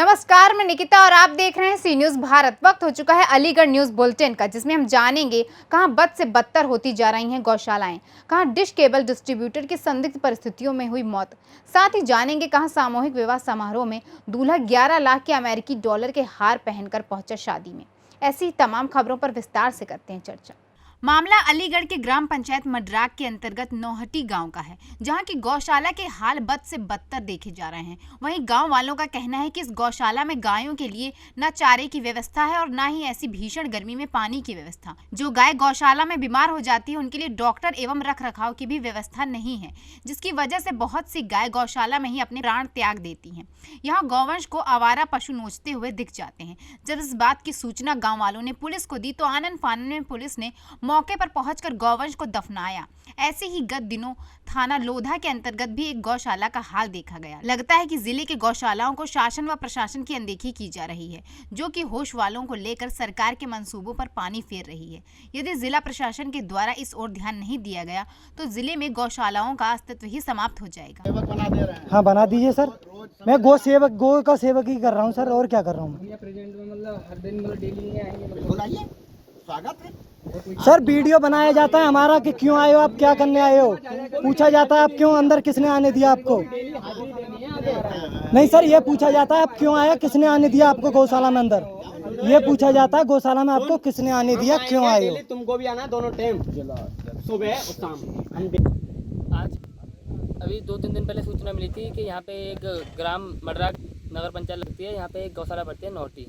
नमस्कार, मैं निकिता और आप देख रहे हैं सी न्यूज भारत। वक्त हो चुका है अलीगढ़ न्यूज बुलेटिन का, जिसमें हम जानेंगे कहां बद से बदतर होती जा रही हैं गौशालाएं, कहां डिश केबल डिस्ट्रीब्यूटर की संदिग्ध परिस्थितियों में हुई मौत। साथ ही जानेंगे कहां सामूहिक विवाह समारोह में दूल्हा 11 लाख के अमेरिकी डॉलर के हार पहनकर पहुंचा शादी में। ऐसी तमाम खबरों पर विस्तार से करते हैं चर्चा। मामला अलीगढ़ के ग्राम पंचायत मडराग के अंतर्गत नौहटी गांव का है, जहां की गौशाला के हाल बद से बदतर देखे जा रहे हैं। वहीं गांव वालों का कहना है कि इस गौशाला में गायों के लिए न चारे की व्यवस्था है और न ही ऐसी भीषण गर्मी में पानी की व्यवस्था। जो गाय गौशाला में बीमार हो जाती है उनके लिए डॉक्टर एवं रख रखाव की भी व्यवस्था नहीं है, जिसकी वजह से बहुत सी गाय गौशाला में ही अपने प्राण त्याग देती हैं। यहाँ गौवंश को आवारा पशु नोचते हुए दिख जाते हैं। जब इस बात की सूचना गाँव वालों ने पुलिस को दी तो आनन फानन में पुलिस ने मौके पर पहुंचकर गौवंश को दफनाया। ऐसे ही गत दिनों थाना लोधा के अंतर्गत भी एक गौशाला का हाल देखा गया। लगता है कि जिले के गौशालाओं को शासन व प्रशासन की अनदेखी की जा रही है, जो कि होश वालों को लेकर सरकार के मंसूबों पर पानी फेर रही है। यदि जिला प्रशासन के द्वारा इस ओर ध्यान नहीं दिया गया तो जिले में गौशालाओं का अस्तित्व ही समाप्त हो जाएगा। हाँ, बना दीजिए सर। मैं गौ का सेवक ही कर रहा हूँ सर, और क्या कर रहा हूँ। स्वागत है सर, वीडियो बनाया जाता है हमारा कि क्यों आए हो आप, क्या करने आए हो, पूछा जाता है आप क्यों अंदर, किसने आने दिया आपको। नहीं सर, ये पूछा जाता है आप क्यों आए, किसने आने दिया आपको गौशाला में अंदर, ये पूछा जाता है गौशाला में आपको किसने आने दिया, क्यों आए हो। तुमको भी आना दोनों टाइम, सुबह और शाम। आज अभी 2-3 दिन पहले सूचना मिली थी कि यहाँ पे एक ग्राम मडराग नगर पंचायत लगती है, यहाँ पे एक गौशाला पड़ती है नौटी।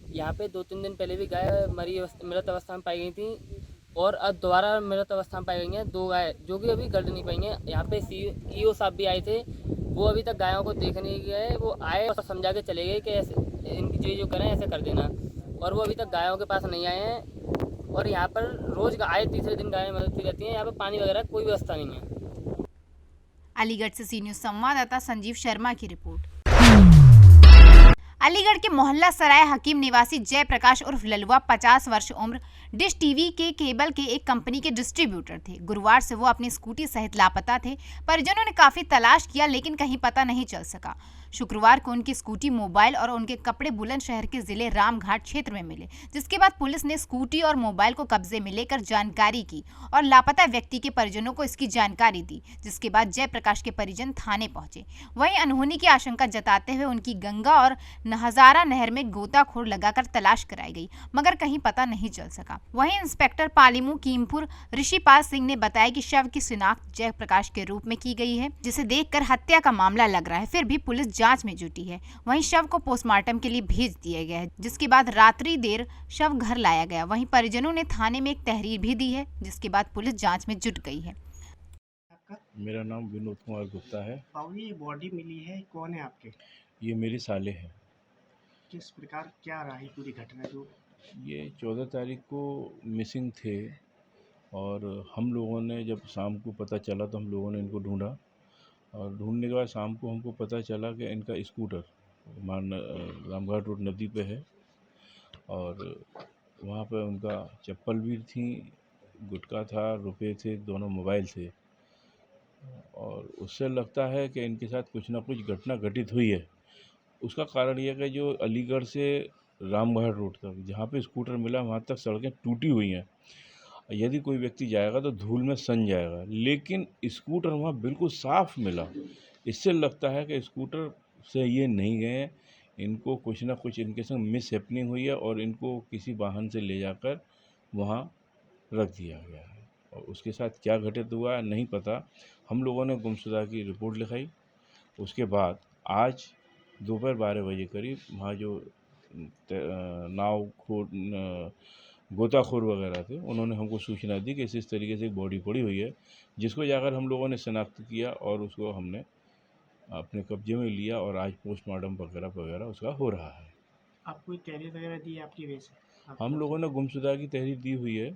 यहाँ पे 2-3 दिन पहले भी गाय मृत अवस्था में पाई गई थी और अब दोबारा मृत अवस्था में पाई गई हैं 2 गाय, जो कि अभी गढ़ नहीं पाई हैं। यहाँ पे ईओ साहब भी आए थे, वो अभी तक गायों को देख नहीं गए। वो आए और समझा के चले गए कि ऐसे इनकी जो करें ऐसे कर देना, और वो अभी तक गायों के पास नहीं आए हैं। और यहाँ पर रोज़ आए तीसरे दिन गायें मरती रहती हैं। यहाँ पर पानी वगैरह कोई व्यवस्था नहीं है। अलीगढ़ से सी न्यूज संवाददाता संजीव शर्मा की रिपोर्ट। अलीगढ़ के मोहल्ला सराय हकीम निवासी जयप्रकाश उर्फ ललुआ 50 वर्ष उम्र डिश टीवी के केबल के एक कंपनी के डिस्ट्रीब्यूटर थे। गुरुवार से वो अपनी स्कूटी सहित लापता थे। परिजनों ने काफी तलाश किया लेकिन कहीं पता नहीं चल सका। शुक्रवार को उनकी स्कूटी, मोबाइल और उनके कपड़े बुलंदशहर के जिले रामघाट क्षेत्र में मिले, जिसके बाद पुलिस ने स्कूटी और मोबाइल को कब्जे में लेकर जानकारी की और लापता व्यक्ति के परिजनों को इसकी जानकारी दी, जिसके बाद जयप्रकाश के परिजन थाने पहुंचे। वहीं अनहोनी की आशंका जताते हुए उनकी गंगा और हजारा नहर में गोताखोर लगाकर तलाश कराई गई, मगर कहीं पता नहीं चल सका। वहीं इंस्पेक्टर पालीमू कीमपुर ऋषिपाल सिंह ने बताया कि शव की शिनाख्त जयप्रकाश के रूप में की गई है, जिसे देखकर हत्या का मामला लग रहा है। फिर भी पुलिस जांच में जुटी है। वहीं शव को पोस्टमार्टम के लिए भेज दिया गया है, जिसके बाद रात्रि देर शव घर लाया गया। वहीं परिजनों ने थाने में एक तहरीर भी दी है, जिसके बाद पुलिस जाँच में जुट गई है। मेरा नाम विनोद कुमार गुप्ता है। ये बॉडी मिली है, कौन है आपके? ये मेरी साले हैं। किस प्रकार क्या रही पूरी घटना? जो ये 14 तारीख को मिसिंग थे और हम लोगों ने जब शाम को पता चला तो हम लोगों ने इनको ढूंढा, और ढूंढने के बाद शाम को हमको पता चला कि इनका स्कूटर रामघाट रोड नदी पे है और वहाँ पे उनका चप्पल भी थी, गुटखा था, रुपए थे, दोनों मोबाइल थे। और उससे लगता है कि इनके साथ कुछ ना कुछ घटना घटित हुई है। उसका कारण यह है कि जो अलीगढ़ से रामघाट रोड तक जहाँ पे स्कूटर मिला वहाँ तक सड़कें टूटी हुई हैं। यदि कोई व्यक्ति जाएगा तो धूल में सन जाएगा, लेकिन स्कूटर वहाँ बिल्कुल साफ़ मिला। इससे लगता है कि स्कूटर से ये नहीं गए, इनको कुछ ना कुछ इनके संग मिस हैपनिंग हुई है और इनको किसी वाहन से ले जाकर वहाँ रख दिया गया है। और उसके साथ क्या घटित हुआ नहीं पता। हम लोगों ने गुमशुदा की रिपोर्ट लिखाई। उसके बाद आज दोपहर 12 बजे करीब वहाँ जो गोताखोर वगैरह थे उन्होंने हमको सूचना दी कि इस तरीके से एक बॉडी पड़ी हुई है, जिसको जाकर हम लोगों ने शनाख्त किया और उसको हमने अपने कब्जे में लिया और आज पोस्टमार्टम वगैरह उसका हो रहा है। आपको कोई तहरीर वगैरह दी है आपकी वजह से? हम लोगों ने गुमशुदा की तहरीर दी हुई है।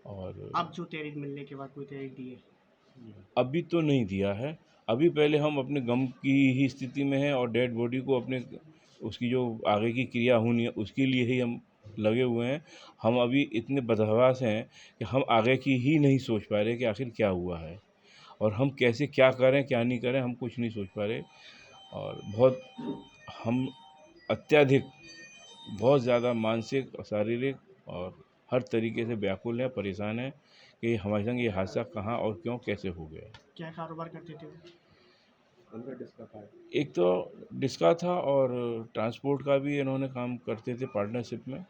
और अब जो तहरीर मिलने के बाद कोई तहरीर दी है? अभी तो नहीं दिया है। अभी पहले हम अपने गम की ही स्थिति में हैं और डेड बॉडी को अपने उसकी जो आगे की क्रिया होनी है उसके लिए ही हम लगे हुए हैं। हम अभी इतने बदहवास हैं कि हम आगे की ही नहीं सोच पा रहे कि आखिर क्या हुआ है और हम कैसे क्या करें क्या नहीं करें, हम कुछ नहीं सोच पा रहे। और बहुत हम अत्यधिक बहुत ज़्यादा मानसिक और शारीरिक और हर तरीके से व्याकुल है, परेशान है कि हमारे संग ये हादसा कहाँ और क्यों कैसे हो गया। क्या कारोबार करते थे? एक तो डिस्का था और ट्रांसपोर्ट का भी इन्होंने काम करते थे पार्टनरशिप में।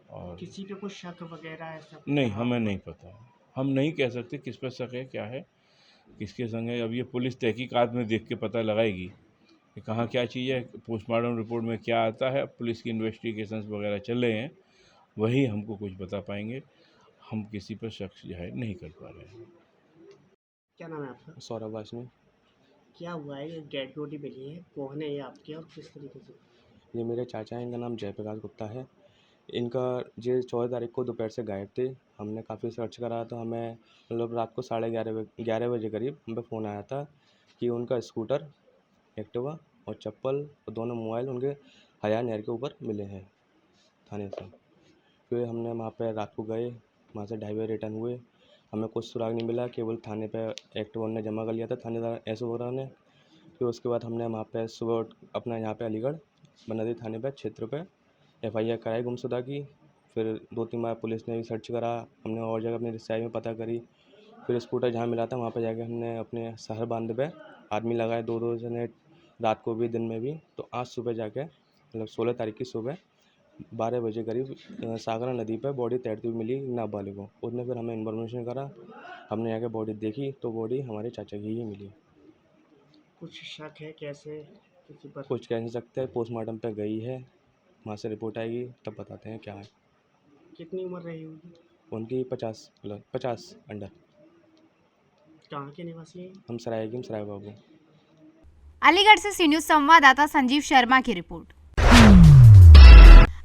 और किसी पे कुछ शक वगैरह ऐसा? नहीं, हमें नहीं पता, हम नहीं कह सकते किस पर शक है, क्या है, किसके संग है। अब ये पुलिस तहकीकात में देख के पता लगाएगी कि कहाँ क्या चीज़ है, पोस्टमार्टम रिपोर्ट में क्या आता है। पुलिस की इन्वेस्टिगेशंस वगैरह चल रहे हैं, वही हमको कुछ बता पाएंगे। हम किसी पर शक जाहिर नहीं कर पा रहे हैं। क्या नाम है आपका? सौरभ वासनी। क्या हुआ है? ये डेड बॉडी मिली है, कौन है ये आपके और किस तरीके से? ये मेरे चाचा हैं, इनका नाम जयप्रकाश गुप्ता है। इनका ये 14 तारीख को दोपहर से गायब थे। हमने काफ़ी सर्च करा तो हमें मतलब रात को 11:30 बजे करीब हम पे फ़ोन आया था कि उनका स्कूटर, एक्टिवा और चप्पल और दोनों मोबाइल उनके हया नहर के ऊपर मिले हैं थाने से। फिर हमने वहाँ पे रात को गए, वहाँ से 2:30 बजे रिटर्न हुए। हमें कुछ सुराग नहीं मिला, केवल थाने पे एक्टिवा ने जमा कर लिया था थानेदार एसओ वगैरह ने। फिर उसके बाद हमने वहाँ पे सुबह अपना यहाँ पे अलीगढ़ बनदी थाने पे क्षेत्र पे FIR कराई गुमशुदा की। फिर 2-3 बार पुलिस ने भी सर्च करा, हमने और जगह अपनी रिसाई में पता करी। फिर स्कूटर जहाँ मिला था वहाँ पे जाके हमने अपने शहर बांध पे आदमी लगाए 2-2 जने, रात को भी दिन में भी। तो आज सुबह जाके मतलब 16 तारीख की सुबह 12 बजे करीब सागरा नदी पर बॉडी तैरती हुई मिली नाबालिग को। उसने फिर हमें इन्फॉर्मेशन करा, हमने आके बॉडी देखी तो बॉडी हमारे चाचा की ही मिली। कुछ शक है कैसे किसी पर? कुछ कह नहीं सकते, पोस्टमार्टम पे गई है, वहाँ से रिपोर्ट आएगी तब बताते हैं क्या है। कितनी उम्र रही होगी? उनकी 50 अंडर। कहाँ के निवासी हैं? हम सराय बाबू। अलीगढ़ से सी न्यूज़ संवाददाता संजीव शर्मा की रिपोर्ट।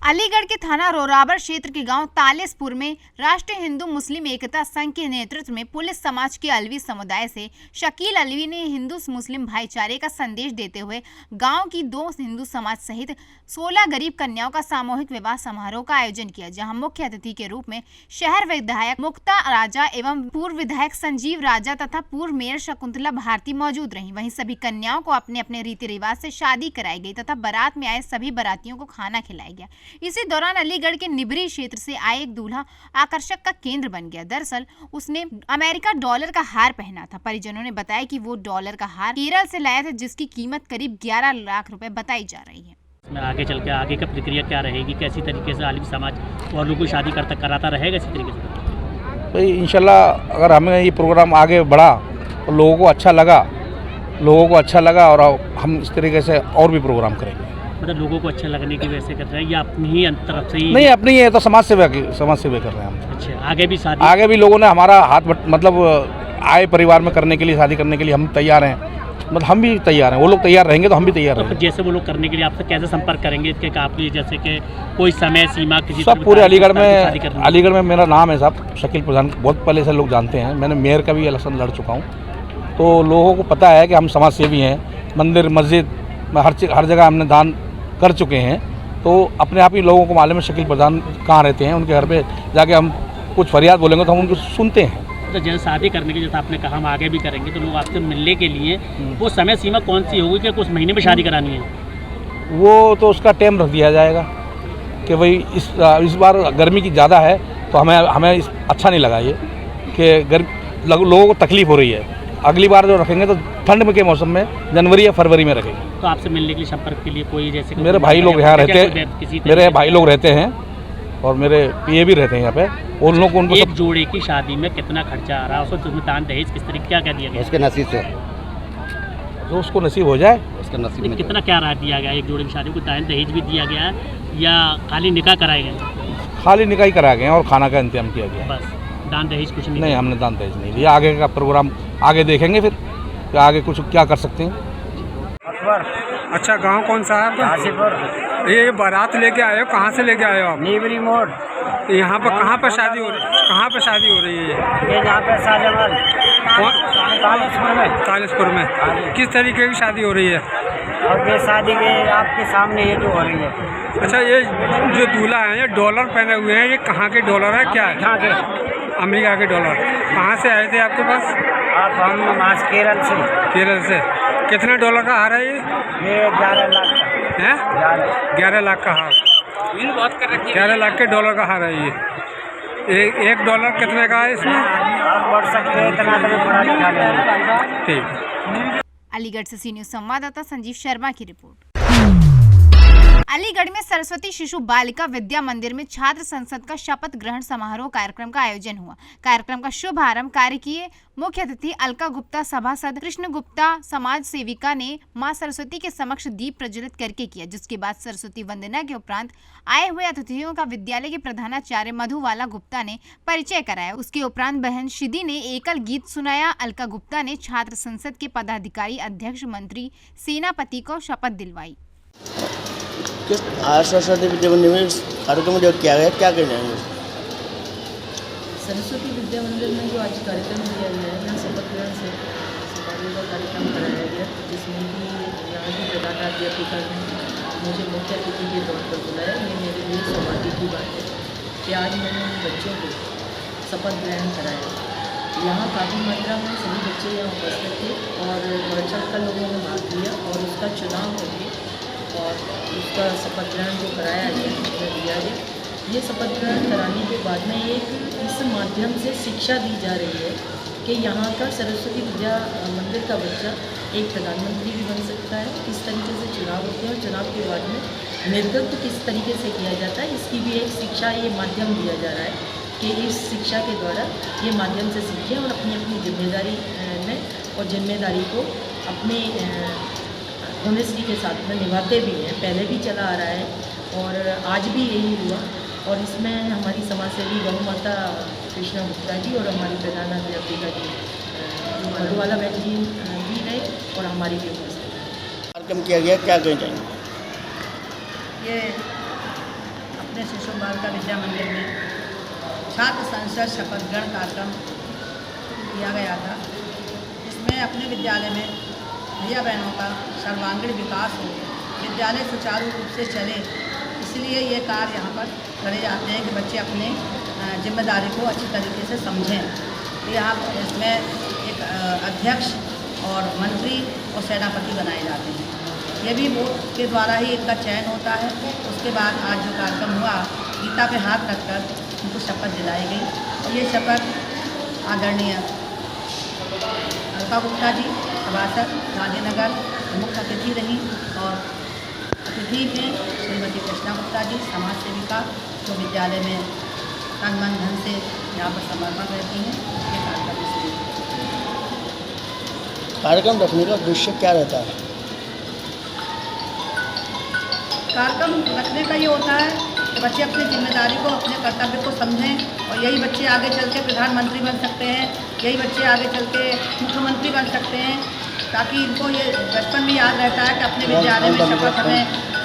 अलीगढ़ के थाना रोराबर क्षेत्र के गांव तालेसपुर में राष्ट्रीय हिंदू मुस्लिम एकता संघ के नेतृत्व में पुलिस समाज के अलवी समुदाय से शकील अलवी ने हिंदू मुस्लिम भाईचारे का संदेश देते हुए गांव की 2 हिंदू समाज सहित 16 गरीब कन्याओं का सामूहिक विवाह समारोह का आयोजन किया, जहां मुख्य अतिथि के रूप में शहर विधायक मुक्ता राजा एवं पूर्व विधायक संजीव राजा तथा पूर्व मेयर शकुंतला भारती मौजूद रही। वहीं सभी कन्याओं को अपने अपने रीति रिवाज से शादी कराई गई तथा बारात में आए सभी बारातियों को खाना खिलाया गया। इसी दौरान अलीगढ़ के निबरी क्षेत्र से आए एक दूल्हा आकर्षक का केंद्र बन गया। दरअसल उसने अमेरिका डॉलर का हार पहना था। परिजनों ने बताया कि वो डॉलर का हार केरल से लाया था, जिसकी कीमत करीब 11 लाख रुपए बताई जा रही है। इसमें आगे चल के आगे का प्रक्रिया क्या रहेगी, कैसी तरीके से आलिम समाज और लोगों को शादी कराता रहेगा इसी तरीके से? भाई इंशाल्लाह अगर हमें ये प्रोग्राम आगे बढ़ा तो लोगों को अच्छा लगा और हम इस तरीके से और भी प्रोग्राम करेंगे। मतलब लोगों को अच्छा लगने की वजह से कर रहे हैं या अपनी ही तरफ से ही? नहीं, अपनी है तो समाज सेवा कर रहे हैं हम। अच्छा, आगे भी लोगों ने हमारा हाथ मतलब आए परिवार में करने के लिए, शादी करने के लिए हम तैयार हैं। मतलब हम भी तैयार हैं, वो लोग तैयार रहेंगे तो हम भी तैयार रहेंगे। तो जैसे वो लोग करने के लिए आपसे कैसे संपर्क करेंगे इसके आप जैसे कि कोई समय सीमा किसी सब पूरे अलीगढ़ में मेरा नाम है साहब शकील प्रधान, बहुत पहले से लोग जानते हैं। मैंने मेयर का भी इलेक्शन लड़ चुका हूँ, तो लोगों को पता है कि हम समाज सेवी हैं। मंदिर मस्जिद में हर जगह हमने दान कर चुके हैं, तो अपने आप ही लोगों को मालूम है शकील प्रधान कहाँ रहते हैं। उनके घर पे जाके हम कुछ फरियाद बोलेंगे तो हम उनको सुनते हैं। तो जैसे शादी करने की जैसे आपने कहा हम आगे भी करेंगे, तो लोग आपसे मिलने के लिए वो समय सीमा कौन सी होगी कि कुछ महीने में शादी करानी है? वो तो उसका टाइम रख दिया जाएगा कि भाई इस बार गर्मी की ज़्यादा है तो हमें अच्छा नहीं लगा ये कि लोगों को तकलीफ़ हो रही है। अगली बार जो रखेंगे तो ठंड के मौसम में जनवरी या फरवरी में रखेंगे। तो आपसे मिलने के लिए संपर्क के लिए कोई जैसे मेरे भाई लोग यहाँ रहते हैं, मेरे भाई लोग रहते हैं और मेरे PA भी रहते हैं यहाँ पे। उन लोगों को उनको एक जोड़े की शादी में कितना खर्चा आ रहा है, उसको दान दहेज किस तरीके क्या दिया गया? उसके नसीब से तो उसको नसीब हो जाए, उसका नसीब में कितना क्या राय दिया गया? एक जोड़े की शादी को दान दहेज भी दिया गया है या खाली निकाह कराए गए? खाली निकाह ही कराया गया और खाना का इंतजाम किया गया। बस दान दहेज कुछ नहीं, हमने दान दहेज नहीं लिया। आगे का प्रोग्राम आगे देखेंगे, फिर आगे कुछ क्या कर सकते हैं। अच्छा, गांव कौन सा है आपका? हाजीपुर। ये बारात लेके आए हो, कहाँ से लेके आए हो आप? नीबरी मोड़। यहाँ पर कहाँ पर शादी हो रही है? कहाँ पर शादी हो रही है ये यहाँ पे शाहजहां तालेसपुर में। तालेसपुर में किस तरीके की शादी हो रही है? और ये शादी के आपके सामने ये जो हो रही है। अच्छा, ये जो दूल्हा है ये डॉलर पहने हुए हैं, ये कहाँ के डॉलर है? क्या है? कहाँ के? अमेरिका के डॉलर। कहाँ से आए थे आपके पास? हम आज केरल से। केरल से। कितने डॉलर का हार है ये? 11 लाख का। हैं 11 लाख का हार, 11 लाख के डॉलर का हार है ये। एक डॉलर कितने का है इसमें? आप बढ़ सकते हैं इतना तो पढ़ा लिखा नहीं। ठीक। अलीगढ़ से सी न्यूज संवाददाता संजीव शर्मा की रिपोर्ट। अलीगढ़ में सरस्वती शिशु बालिका विद्या मंदिर में छात्र संसद का शपथ ग्रहण समारोह कार्यक्रम का आयोजन हुआ। कार्यक्रम का शुभारंभ कार्यकीय मुख्य अतिथि अलका गुप्ता, सभासद कृष्ण गुप्ता समाज सेविका ने मां सरस्वती के समक्ष दीप प्रज्वलित करके किया, जिसके बाद सरस्वती वंदना के उपरांत आए हुए अतिथियों का विद्यालय के प्रधानाचार्य मधुबाला गुप्ता ने परिचय कराया। उसके उपरांत बहन शिदी ने एकल गीत सुनाया। अलका गुप्ता ने छात्र संसद के पदाधिकारी, अध्यक्ष, मंत्री, सेनापति को शपथ दिलवाई। आज सरस्वती विद्या मंदिर में कार्यक्रम जो किया गया, क्या कहना है? सरस्वती विद्या मंदिर में जो आज कार्यक्रम किया गया है, यहाँ शपथ ग्रहण से समारोह का कार्यक्रम कराया गया, जिसमें कि यहाँ की प्रधानाध्यापिका ने मुझे मुख्य अतिथि के तौर पर बुलाया। ये मेरे लिए सौभाग्य की बात है कि आज मैंने उन बच्चों को शपथ ग्रहण कराया। यहाँ काफ़ी मात्रा में सभी बच्चे यहाँ उपस्थित थे और बढ़-चढ़कर लोगों ने भाग लिया और उसका चुनाव करके और उसका शपथ ग्रहण जो कराया गया ये शपथ ग्रहण कराने के बाद में एक इस माध्यम से शिक्षा दी जा रही है कि यहाँ का सरस्वती विद्या मंदिर का बच्चा एक प्रधानमंत्री भी बन सकता है, किस तरीके से चुनाव होते हैं और चुनाव के बाद में नेतृत्व किस तरीके से किया जाता है, इसकी भी एक शिक्षा, ये माध्यम दिया जा रहा है कि इस शिक्षा के द्वारा ये माध्यम से सीखें और अपनी अपनी जिम्मेदारी में और जिम्मेदारी को अपने ऑनेस्टी के साथ में निभाते भी हैं। पहले भी चला आ रहा है और आज भी यही हुआ और इसमें हमारी समाजसेवी गौ माता कृष्णा गुप्ता जी और हमारी प्रधानाध्यापिका जी मधुबाला बहन जी भी रहे और हमारी भी कार्यक्रम किया गया, क्या कहना चाहिए? ये अपने शिशु बालिका विद्या मंदिर में छात्र संसद शपथ ग्रहण कार्यक्रम किया गया था। इसमें अपने विद्यालय में भैया बहनों का सर्वांगीण विकास हो, विद्यालय सुचारू रूप से चले, इसलिए ये कार्य यहाँ पर करे जाते हैं कि बच्चे अपने जिम्मेदारी को अच्छी तरीके से समझें। यहाँ इसमें एक अध्यक्ष और मंत्री और सेनापति बनाए जाते हैं। ये भी वोट के द्वारा ही इनका चयन होता है। उसके बाद आज जो कार्यक्रम हुआ, गीता पे हाथ रखकर उनको शपथ दिलाई गई और ये शपथ आदरणीय अलका गुप्ता जी सभासद गांधीनगर मुख्य अतिथि रहीं और अतिथि में श्रीमती कृष्णा गुप्ता जी समाज सेविका जो विद्यालय में तन मन धन से यहाँ पर समर्पण रहती हैं। ये कार्यक्रम रखने का उद्देश्य क्या रहता है? कार्यक्रम रखने का ये होता है कि बच्चे अपनी जिम्मेदारी को, अपने कर्तव्य को समझें और यही बच्चे आगे चल के प्रधानमंत्री बन सकते हैं, यही बच्चे आगे चल के मुख्यमंत्री बन सकते हैं, ताकि इनको ये बचपन में याद रहता है कि अपने विद्यालय में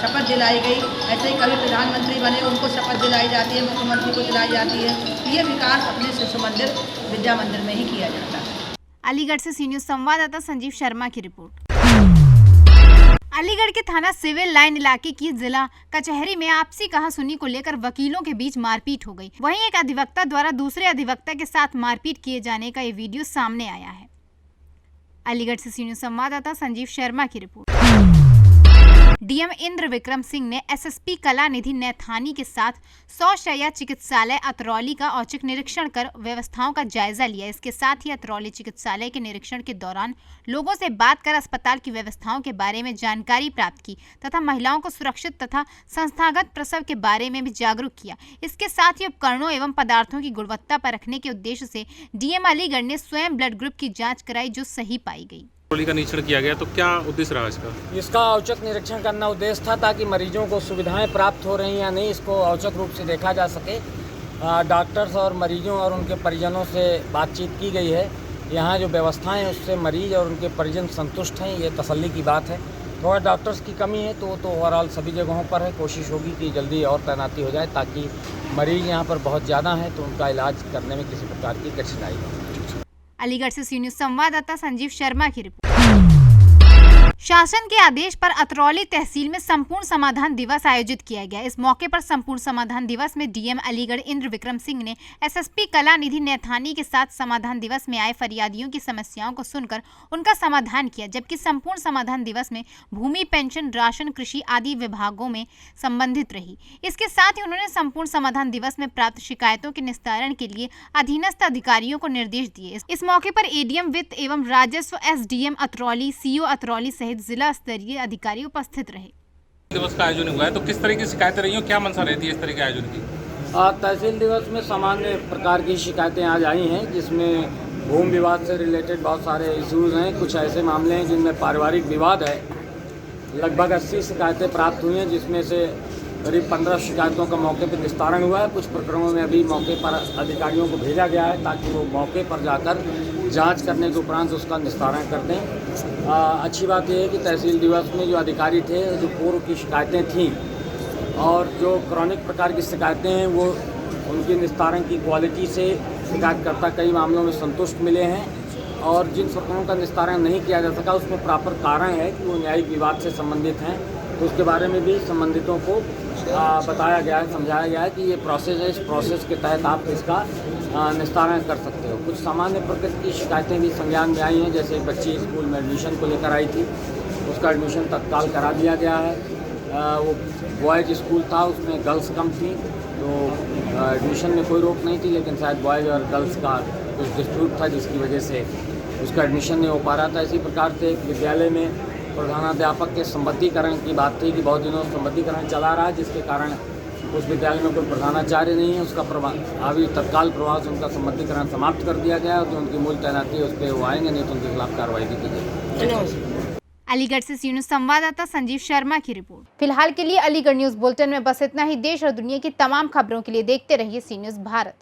शपथ दिलाई गई। ऐसे ही कभी प्रधानमंत्री बने उनको शपथ दिलाई जाती है, मुख्यमंत्री को दिलाई जाती है। तो ये विकास अपने शिशु मंदिर विद्या मंदिर में ही किया जाता है। अलीगढ़ से सी न्यूज संवाददाता संजीव शर्मा की रिपोर्ट। अलीगढ़ के थाना सिविल लाइन इलाके की जिला कचहरी में आपसी कहासुनी को लेकर वकीलों के बीच मारपीट हो गई। वहीं एक अधिवक्ता द्वारा दूसरे अधिवक्ता के साथ मारपीट किए जाने का ये वीडियो सामने आया है। अलीगढ़ से सी न्यूज संवाददाता संजीव शर्मा की रिपोर्ट। डीएम इंद्र विक्रम सिंह ने एसएसपी कलानिधि नैथानी के साथ 100 शैय्या चिकित्सालय अतरौली का औचक निरीक्षण कर व्यवस्थाओं का जायजा लिया। इसके साथ ही अतरौली चिकित्सालय के निरीक्षण के दौरान लोगों से बात कर अस्पताल की व्यवस्थाओं के बारे में जानकारी प्राप्त की तथा महिलाओं को सुरक्षित तथा संस्थागत प्रसव के बारे में भी जागरूक किया। इसके साथ ही उपकरणों एवं पदार्थों की गुणवत्ता परखने के उद्देश्य से डीएम अलीगढ़ ने स्वयं ब्लड ग्रुप की जाँच कराई, जो सही पाई गई। का निरीक्षण किया गया, तो क्या उद्देश्य रहा इसका? इसका औचक निरीक्षण करना उद्देश्य था ताकि मरीजों को सुविधाएं प्राप्त हो रही या नहीं, इसको औचक रूप से देखा जा सके। डॉक्टर्स और मरीजों और उनके परिजनों से बातचीत की गई है। यहाँ जो व्यवस्थाएं हैं उससे मरीज और उनके परिजन संतुष्ट हैं, ये तसल्ली की बात है। थोड़ा डॉक्टर्स की कमी है तो ओवरऑल सभी जगहों पर है। कोशिश होगी कि जल्दी और तैनाती हो जाए ताकि मरीज यहाँ पर बहुत ज़्यादा हैं तो उनका इलाज करने में किसी प्रकार की कठिनाई हो। अलीगढ़ से सी न्यूज संवाददाता संजीव शर्मा की रिपोर्ट। शासन के आदेश पर अतरौली तहसील में संपूर्ण समाधान दिवस आयोजित किया गया। इस मौके पर संपूर्ण समाधान दिवस में डीएम अलीगढ़ इंद्र विक्रम सिंह ने एसएसपी कलानिधि नैथानी के साथ समाधान दिवस में आए फरियादियों की समस्याओं को सुनकर उनका समाधान किया, जबकि संपूर्ण समाधान दिवस में भूमि, पेंशन, राशन, कृषि आदि विभागों में संबंधित रही। इसके साथ ही उन्होंने संपूर्ण समाधान दिवस में प्राप्त शिकायतों के निस्तारण के लिए अधीनस्थ अधिकारियों को निर्देश दिए। इस मौके पर एडीएम वित्त एवं राजस्व, एसडीएम अतरौली, सीओ अतरौली सहित जिला स्तरीय अधिकारी उपस्थित रहे। दिवस का आयोजन हुआ है, तो किस तरह की शिकायतें रही हो, क्या मंशा रहती है इस तरह के आयोजन की? तहसील दिवस में सामान्य प्रकार की शिकायतें आज आई हैं, जिसमें भूमि विवाद से रिलेटेड बहुत सारे इश्यूज़ हैं। कुछ ऐसे मामले हैं जिनमें पारिवारिक विवाद है। लगभग 80 शिकायतें प्राप्त हुई हैं, जिसमें से करीब 15 शिकायतों का मौके पर निस्तारण हुआ है। कुछ प्रकरणों में अभी मौके पर अधिकारियों को भेजा गया है ताकि वो मौके पर जाकर जांच करने के उपरांत उसका निस्तारण कर दें। अच्छी बात यह है कि तहसील दिवस में जो अधिकारी थे, जो पूर्व की शिकायतें थीं और जो क्रॉनिक प्रकार की शिकायतें हैं, वो उनकी निस्तारण की क्वालिटी से शिकायतकर्ता कई मामलों में संतुष्ट मिले हैं। और जिन प्रकरणों का निस्तारण नहीं किया जा सका उसमें प्रॉपर कारण है कि वो न्यायिक विवाद से संबंधित हैं, तो उसके बारे में भी संबंधितों को बताया गया है, समझाया गया है कि ये प्रोसेस है, इस प्रोसेस के तहत आप इसका निस्तारण कर सकते हो। कुछ सामान्य प्रकृति की शिकायतें भी संज्ञान में आई हैं, जैसे एक बच्ची स्कूल में एडमिशन को लेकर आई थी, उसका एडमिशन तत्काल करा दिया गया है। वो बॉयज़ स्कूल था, उसमें गर्ल्स कम थी, तो एडमिशन में कोई रोक नहीं थी, लेकिन शायद बॉयज़ और गर्ल्स का कुछ डिस्प्यूट था जिसकी वजह से उसका एडमिशन नहीं हो पा रहा था। इसी प्रकार से एक विद्यालय में प्रधानाध्यापक के संबद्धीकरण की बात थी कि बहुत दिनों संबद्धीकरण चला रहा है, जिसके कारण उस विद्यालय में कोई प्रधानाचार्य नहीं है, उसका अभी तत्काल प्रभाव से उनका संबद्धीकरण समाप्त कर दिया गया है। जो उनकी मूल तैनाती है उस पर वो आएंगे, नहीं तो उनके खिलाफ कार्रवाई की जाएगी। अलीगढ़ से सी न्यूज़ संवाददाता संजीव शर्मा की रिपोर्ट। फिलहाल के लिए अलीगढ़ न्यूज़ बुलेटिन में बस इतना ही। देश और दुनिया की तमाम खबरों के लिए देखते रहिए सी न्यूज़ भारत।